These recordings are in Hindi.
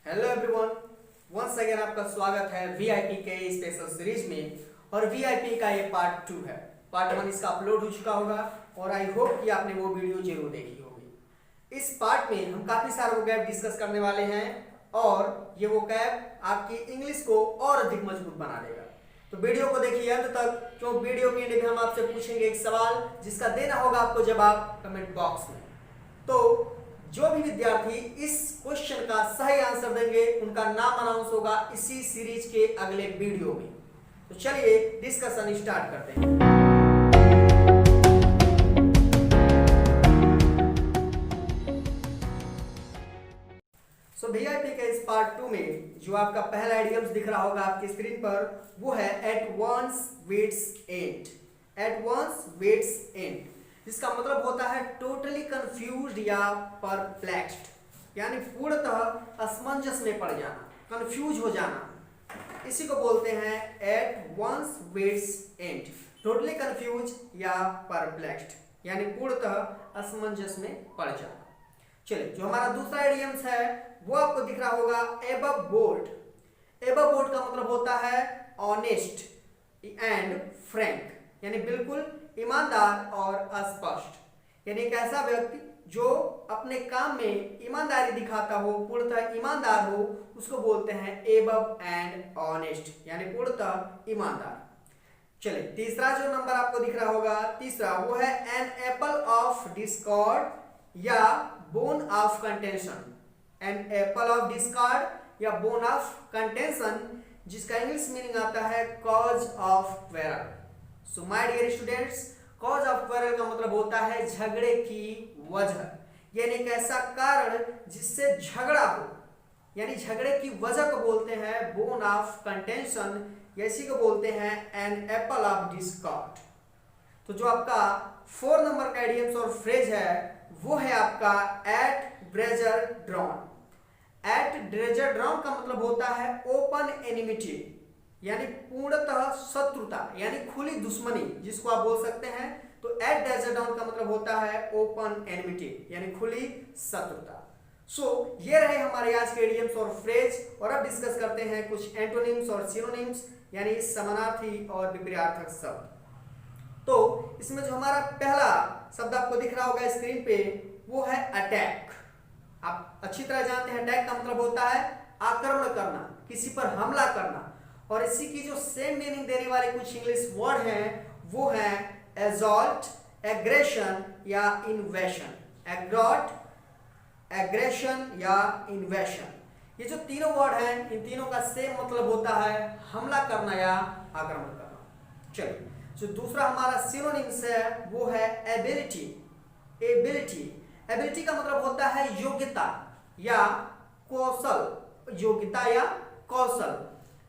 हेलो एवरीवन, वंस अगेन आपका स्वागत है वीआईपी के स्पेशल सीरीज में। और वीआईपी का ये पार्ट 2 है। पार्ट 1 इसका अपलोड हो चुका होगा और आई होप कि आपने वो वीडियो जरूर देखी होगी। इस पार्ट में हम काफ़ी सारे वोकैब डिस्कस करने वाले हैं और ये वोकैब आपकी इंग्लिश को और अधिक मजबूत बना देगा। तो वीडियो को देखिए अंत तक, क्यों वीडियो के एंड में हम आपसे पूछेंगे एक सवाल जिसका देना होगा आपको जवाब कमेंट बॉक्स में। तो जो भी विद्यार्थी इस क्वेश्चन का सही आंसर देंगे उनका नाम अनाउंस होगा इसी सीरीज के अगले वीडियो में। तो चलिए डिस्कशन स्टार्ट करते हैं। सो वीआईपी के इस पार्ट 2 में जो आपका पहला आइडियम्स दिख रहा होगा आपकी स्क्रीन पर, वो है at one's wits end. At one's wits end जिसका मतलब होता है टोटली कंफ्यूज्ड या परप्लेक्स्ड, यानी पूर्णतः असमंजस में पड़ जाना, कंफ्यूज हो जाना। इसी को बोलते हैं at one's wits end, totally confuse या परप्लेक्स्ड, यानी पूर्णतः असमंजस में पड़ जाना। चलिए, जो हमारा दूसरा आइडियम्स है वो आपको दिख रहा होगा एबव बोर्ड। एबव बोर्ड का मतलब होता है ऑनेस्ट एंड फ्रैंक, यानी बिल्कुल ईमानदार और स्पष्ट, यानी एक ऐसा व्यक्ति जो अपने काम में ईमानदारी दिखाता हो, पूर्णतः ईमानदार हो, उसको बोलते हैं एबव एंड ऑनेस्ट, यानी पूर्णतः ईमानदार। चलिए, तीसरा जो नंबर आपको दिख रहा होगा, तीसरा, वो है एन एप्पल ऑफ डिस्कॉर्ड या bone of contention. An apple of discord या बोन ऑफ कंटेंशन, जिसका इंग्लिश मीनिंग आता है cause of quarrel. So my dear students, cause of quarrel का मतलब होता है झगड़े की वजह, यानी एक ऐसा कारण जिससे झगड़ा हो, यानी झगड़े की वजह को बोलते हैं बोन ऑफ कंटेंशन, या इसी को बोलते हैं एन एप्पल ऑफ डिस्कॉर्ड। तो जो आपका 4 नंबर का आइडियम्स और फ्रेज है वो है आपका एट ब्रेजर ड्रॉन। एट ब्रेजर ड्रॉन का मतलब होता है ओपन एनिमिटी, यानी पूर्णतः शत्रुता, यानी खुली दुश्मनी जिसको आप बोल सकते हैं। तो एट डेजर्ट डाउन का मतलब होता है ओपन एनिमिटी, यानी खुली शत्रुता। सो ये रहे हमारे आज के इडियम्स और फ्रेज, और अब डिस्कस करते हैं कुछ एंटोनिम्स और सिनोनिम्स, यानी समानार्थी और विपरीतार्थक शब्द। तो इसमें जो हमारा पहला शब्द आपको दिख रहा होगा स्क्रीन पे, वो है अटैक। आप अच्छी तरह जानते हैं अटैक का मतलब होता है आक्रमण करना, किसी पर हमला करना। और इसी की जो सेम मीनिंग देने वाले कुछ इंग्लिश वर्ड हैं वो है असॉल्ट, एग्रेशन या इन्वेशन। एग्रॉट, एग्रेशन या इन्वेशन, ये जो तीनों वर्ड हैं इन तीनों का सेम मतलब होता है हमला करना या आक्रमण करना। चलिए, जो दूसरा हमारा सिनोनिम्स है वो है एबिलिटी। एबिलिटी, एबिलिटी का मतलब होता है योग्यता या कौशल, योग्यता या कौशल,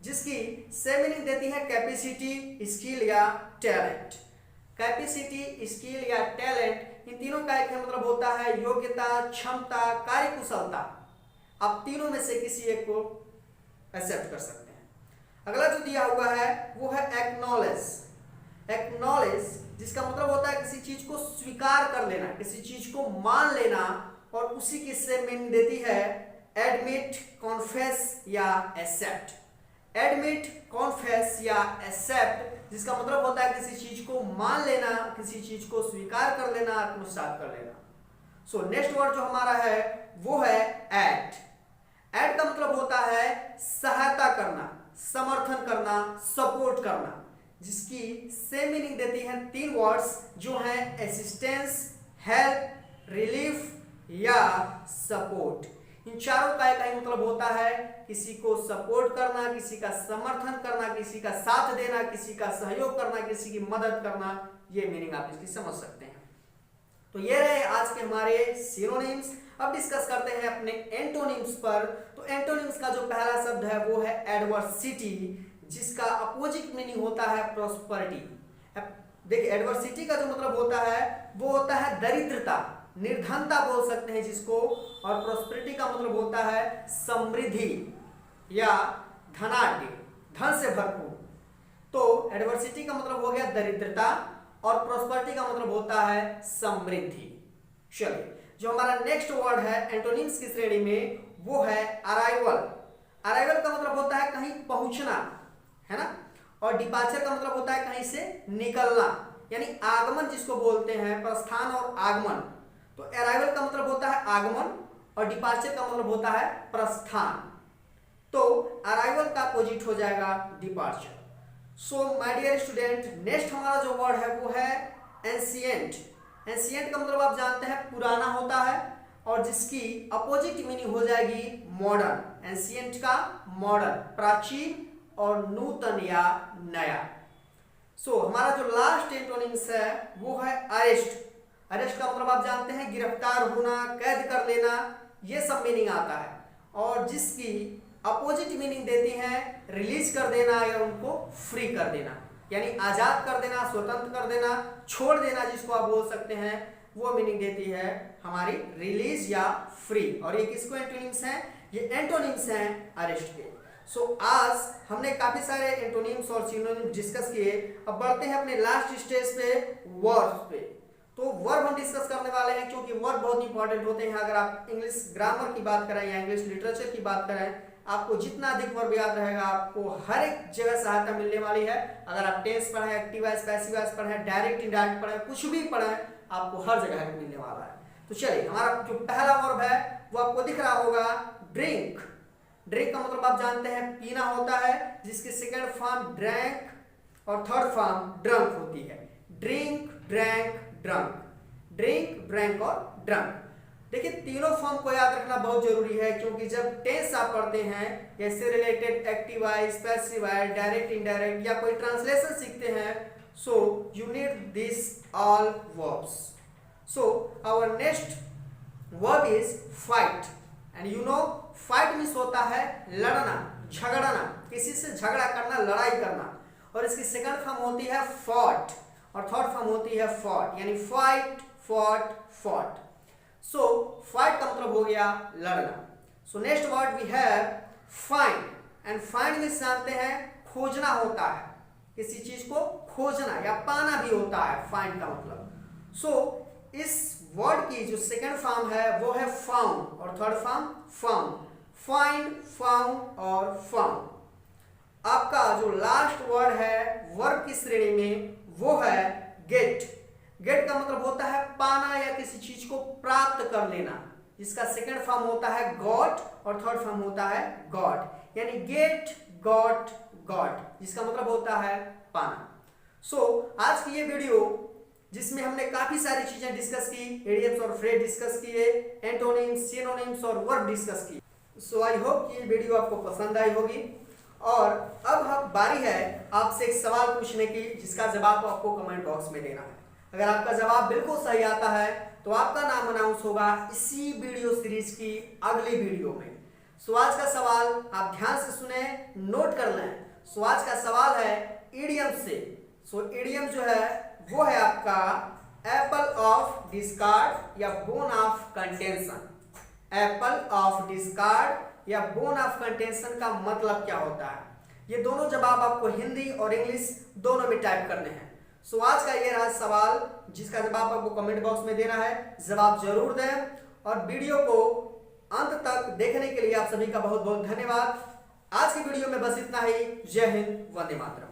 जिसकी सेम मीनिंग देती है कैपेसिटी, स्किल या टैलेंट। कैपेसिटी, स्किल या टैलेंट, इन तीनों का एक मतलब होता है योग्यता, क्षमता, कार्यकुशलता। आप तीनों में से किसी एक को एक्सेप्ट कर सकते हैं। अगला जो दिया हुआ है वो है एक्नॉलेज। एक्नॉलेज जिसका मतलब होता है किसी चीज को स्वीकार कर लेना, किसी चीज को मान लेना, और उसी की सेम मीनिंग देती है एडमिट, कॉन्फेस या एक्सेप्ट। एडमिट, कॉन्फेस या एक्सेप्ट, जिसका मतलब होता है किसी चीज को मान लेना, किसी चीज को स्वीकार कर लेना, आत्मसात कर लेना। सो नेक्स्ट वर्ड जो हमारा है वो है एड। एड का मतलब होता है सहायता करना, समर्थन करना, सपोर्ट करना, जिसकी सेम मीनिंग देती है 3 वर्ड्स जो हैं असिस्टेंस, हेल्प, रिलीफ या सपोर्ट। इन चारों का एक ही मतलब होता है किसी को सपोर्ट करना, किसी का समर्थन करना, किसी का साथ देना, किसी का सहयोग करना, किसी की मदद करना। ये मीनिंग आप इसकी समझ सकते हैं। तो ये रहे आज के हमारे सिनोनिम्स। अब डिस्कस करते हैं अपने एंटोनिम्स पर। तो एंटोनिम्स का जो पहला शब्द है वो है एडवर्सिटी, जिसका अपोजिट मीनिंग होता है प्रॉस्पेरिटी। देखिए, एडवर्सिटी का जो मतलब होता है वो होता है दरिद्रता, निर्धनता बोल सकते हैं जिसको, और प्रॉस्पेरिटी का मतलब होता है समृद्धि या धनाढ्य, धन से भरपूर। तो एडवर्सिटी का मतलब हो गया दरिद्रता और प्रॉस्पेरिटी का मतलब होता है समृद्धि। चलिए, जो हमारा नेक्स्ट वर्ड है एंटोनिम्स की श्रेणी में, वो है अराइवल। अराइवल का मतलब होता है कहीं पहुंचना, है ना, और डिपार्चर का मतलब होता है कहीं से निकलना, यानी आगमन जिसको बोलते हैं, प्रस्थान और आगमन। तो अराइवल का मतलब होता है आगमन और डिपार्चर का मतलब होता है प्रस्थान। तो अराइवल का अपोजिट हो जाएगा departure. So my dear student, next हमारा जो वर्ड है वो है एंशिएंट। एंशिएंट का मतलब आप जानते हैं पुराना होता है, और जिसकी अपोजिट मीनिंग हो जाएगी मॉडर्न। एंशिएंट का मॉडर्न, प्राचीन और नूतन या नया। सो हमारा जो लास्ट एंटोनिम्स है वो है अरेस्ट। अरेस्ट का मतलब आप जानते हैं गिरफ्तार होना, कैद कर लेना, ये सब मीनिंग आता है, और जिसकी अपोजिट मीनिंग देती है रिलीज कर देना या उनको फ्री कर देना, यानी आजाद कर देना, स्वतंत्र कर देना, छोड़ देना जिसको आप बोल सकते हैं, वो मीनिंग देती है हमारी रिलीज या फ्री। और ये किसको एंटोनिम्स हैं? ये एंटोनिम्स हैं अरेस्ट के। सो आज हमने काफी सारे एंटोनिम्स और सिनोनिम्स डिस्कस किए। अब बढ़ते हैं अपने लास्ट स्टेज पे, वर्ब पे। तो वर्ब हम डिस्कस करने वाले हैं, क्योंकि वर्ब बहुत इंपॉर्टेंट होते हैं। अगर आप इंग्लिश ग्रामर की बात करें या इंग्लिश लिटरेचर की बात करें, आपको जितना अधिक वर्ब याद रहेगा, आपको हर एक जगह सहायता मिलने वाली है। अगर आप टेंस पढ़े, एक्टिव वॉइस, पैसिव वॉइस पढ़े, डायरेक्ट इनडायरेक्ट पढ़े, कुछ भी पढ़े, आपको हर जगह मिलने वाला है। तो चलिए, हमारा जो पहला वर्ब है वो आपको दिख रहा होगा, ड्रिंक। ड्रिंक का मतलब आप जानते हैं पीना होता है, जिसकी सेकंड फॉर्म ड्रैंक और थर्ड फॉर्म ड्रंक होती है। Drink, drank, drunk, drink, drank और ड्रंक। देखिए, तीनों फॉर्म को याद रखना बहुत जरूरी है, क्योंकि जब टेंस आप पढ़ते हैं, इससे related active voice, passive voice, direct indirect या कोई ट्रांसलेशन सीखते हैं, so you need this all verbs. So our next verb is fight, and you know fight means होता है लड़ना, झगड़ना, किसी से झगड़ा करना, लड़ाई करना। और इसकी सेकंड फॉर्म होती है फॉट और थर्ड फॉर्म होती है फॉट, यानी fight, fought, fought. So fight का मतलब हो गया लड़ना। So next word we have find, and find means जानते हैं खोजना होता है, किसी चीज को खोजना या पाना भी होता है फाइंड का मतलब। सो इस वर्ड की जो सेकंड फॉर्म है वो है फाउंड और third form found. Find, found और फाउंड। आपका जो लास्ट वर्ड है वर्ब की श्रेणी में वो है गेट। गेट का मतलब होता है पाना या किसी चीज को प्राप्त कर लेना, जिसका सेकंड फॉर्म होता है गॉट और थर्ड फॉर्म होता है गॉड, यानी गेट, गॉट, गॉड, जिसका मतलब होता है पाना। सो आज की ये वीडियो जिसमें हमने काफी सारी चीजें डिस्कस की, इडियम्स और फ्रेज डिस्कस किए, एंटोनिम्स, सिनोनिम्स और वर्ब डिस्कस की। सो आई होप कि ये वीडियो आपको पसंद आई होगी। और अब बारी है आपसे एक सवाल पूछने की, जिसका जवाब आपको कमेंट बॉक्स में देना है। अगर आपका जवाब बिल्कुल सही आता है तो आपका नाम अनाउंस होगा इसी वीडियो सीरीज की अगली वीडियो में। सो आज का सवाल आप ध्यान से सुने, नोट कर लें। सो आज का सवाल है इडियम से। सो इडियम जो है वो है आपका एप्पल ऑफ डिस्कार्ड या bone of contention. Apple of discard या बोन ऑफ कंटेंशन का मतलब क्या होता है? ये दोनों जवाब आपको हिंदी और इंग्लिश दोनों में टाइप करने हैं। सो आज का ये रहा सवाल, जिसका जवाब आपको कमेंट बॉक्स में देना है। जवाब जरूर दें, और वीडियो को अंत तक देखने के लिए आप सभी का बहुत बहुत धन्यवाद। आज की वीडियो में बस इतना ही। जय हिंद, वंदे मातरम।